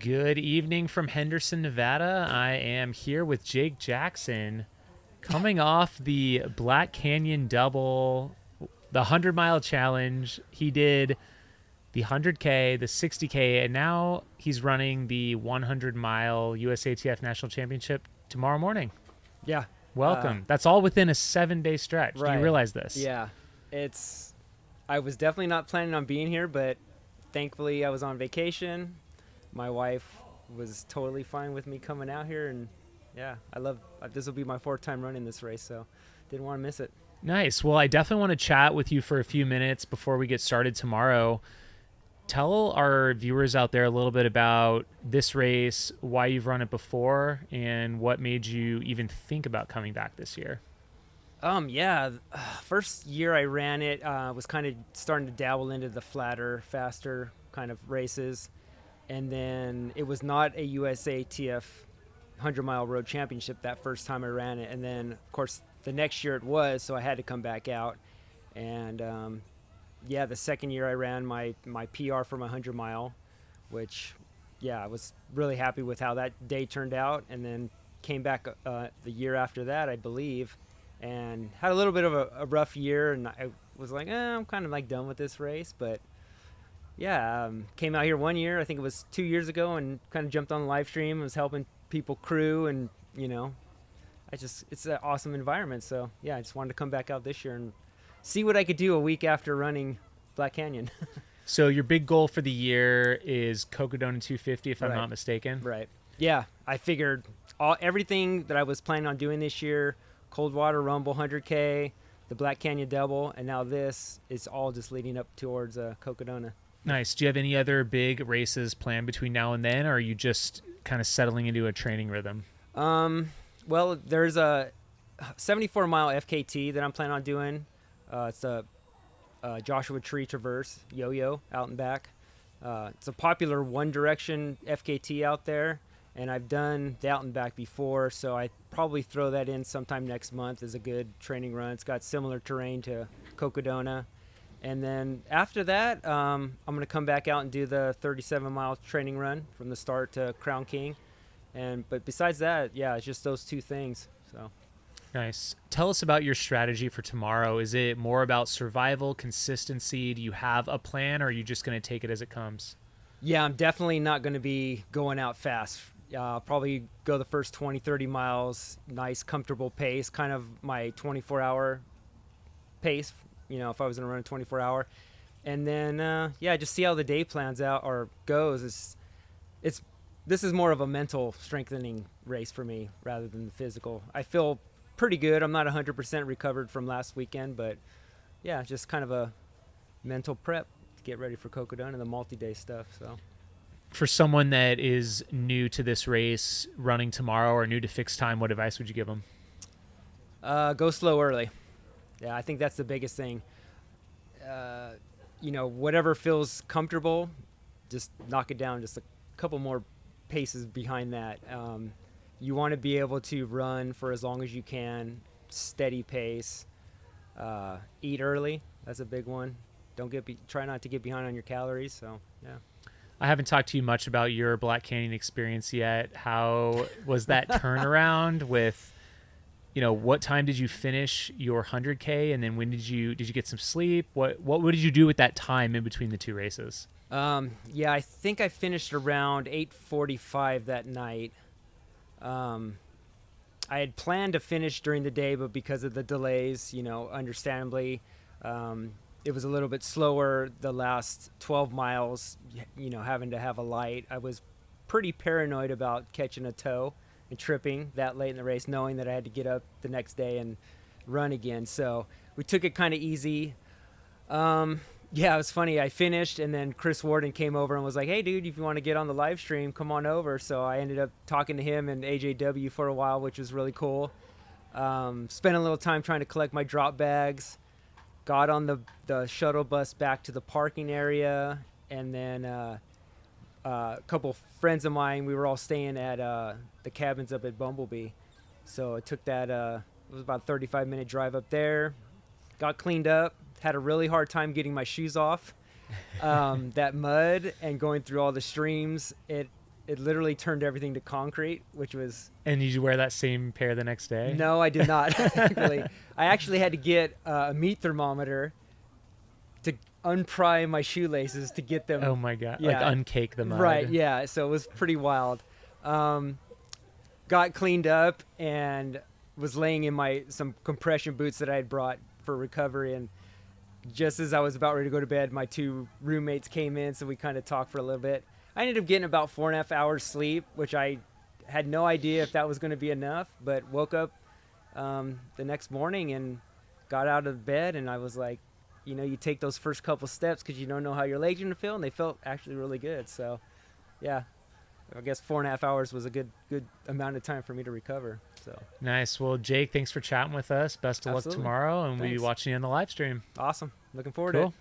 Good evening from Henderson, Nevada. I am here with Jake Jackson, coming off the Black Canyon Double, the 100-mile challenge. He did the 100K, the 60K, and now he's running the 100-mile USATF National Championship tomorrow morning. Yeah. Welcome. That's all within a 7-day stretch. Right. Do you realize this? Yeah. I was definitely not planning on being here, but thankfully I was on vacation. My wife was totally fine with me coming out here, and yeah, this will be my 4th time running this race, so didn't want to miss it. Nice. Well, I definitely want to chat with you for a few minutes before we get started tomorrow. Tell our viewers out there a little bit about this race, why you've run it before, and what made you even think about coming back this year. First year I ran it, was kind of starting to dabble into the flatter, faster kind of races. And then it was not a USATF 100-mile road championship that first time I ran it. And then, of course, the next year it was, so I had to come back out. And, the second year I ran my PR for my 100-mile, which, I was really happy with how that day turned out. And then came back the year after that, I believe, and had a little bit of a rough year. And I was like, I'm kind of like done with this race, but came out here one year, I think it was 2 years ago, and kind of jumped on the live stream, was helping people crew, and it's an awesome environment. So I just wanted to come back out this year and see what I could do a week after running Black Canyon. So your big goal for the year is Cocodona 250, if I'm not mistaken. Right. Yeah, I figured everything that I was planning on doing this year, Coldwater Rumble 100K, the Black Canyon Double, and now this is all just leading up towards Cocodona. Nice. Do you have any other big races planned between now and then, or are you just kind of settling into a training rhythm? Well, there's a 74-mile FKT that I'm planning on doing. It's a Joshua Tree Traverse yo-yo out and back. It's a popular one-direction FKT out there, and I've done the out and back before, so I probably throw that in sometime next month as a good training run. It's got similar terrain to Cocodona. And then after that, I'm going to come back out and do the 37-mile training run from the start to Crown King. But besides that, it's just those two things. So nice. Tell us about your strategy for tomorrow. Is it more about survival, consistency? Do you have a plan, or are you just going to take it as it comes? Yeah, I'm definitely not going to be going out fast. I'll probably go the first 20, 30 miles, nice, comfortable pace, kind of my 24-hour pace. If I was going to run a 24-hour, and then just see how the day plans out or goes. This is more of a mental strengthening race for me rather than the physical. I feel pretty good. I'm not 100% recovered from last weekend, but just kind of a mental prep to get ready for Cocodona and the multi-day stuff. So, for someone that is new to this race, running tomorrow, or new to fixed time, what advice would you give them? Go slow early. Yeah, I think that's the biggest thing. Whatever feels comfortable, just knock it down just a couple more paces behind that. You want to be able to run for as long as you can, steady pace. Eat early, that's a big one. Try not to get behind on your calories. So, yeah. I haven't talked to you much about your Black Canyon experience yet. How was that turnaround with? What time did you finish your 100K, and then when did you get some sleep? What did you do with that time in between the two races? I think I finished around 8:45 that night. I had planned to finish during the day, but because of the delays, understandably, it was a little bit slower the last 12 miles, having to have a light. I was pretty paranoid about catching a tow and tripping that late in the race, knowing that I had to get up the next day and run again. So we took it kind of easy. It was funny. I finished, and then Chris Warden came over and was like, hey, dude, if you want to get on the live stream, come on over. So I ended up talking to him and AJW for a while, which was really cool. Spent a little time trying to collect my drop bags, got on the shuttle bus back to the parking area, and then a couple friends of mine, we were all staying at the cabins up at Bumblebee. So it took that, it was about a 35-minute drive up there. Got cleaned up, had a really hard time getting my shoes off. That mud and going through all the streams, it literally turned everything to concrete, which was... And did you wear that same pair the next day? No, I did not. Thankfully. I actually had to get a meat thermometer to unpry my shoelaces to get them. Oh my God. Yeah. Like uncake the mud. Right, yeah. So it was pretty wild. Got cleaned up and was laying in some compression boots that I had brought for recovery. And just as I was about ready to go to bed, my two roommates came in, so we kind of talked for a little bit. I ended up getting about 4.5 hours sleep, which I had no idea if that was going to be enough, but woke up the next morning and got out of bed, and I was like, you take those first couple steps because you don't know how your legs are going to feel, and they felt actually really good. So, yeah, I guess 4.5 hours was a good amount of time for me to recover. So Nice. Well, Jake, thanks for chatting with us. Best of luck Absolutely. tomorrow, and we'll be Thanks. watching you on the live stream. awesome. Looking forward to Cool. it.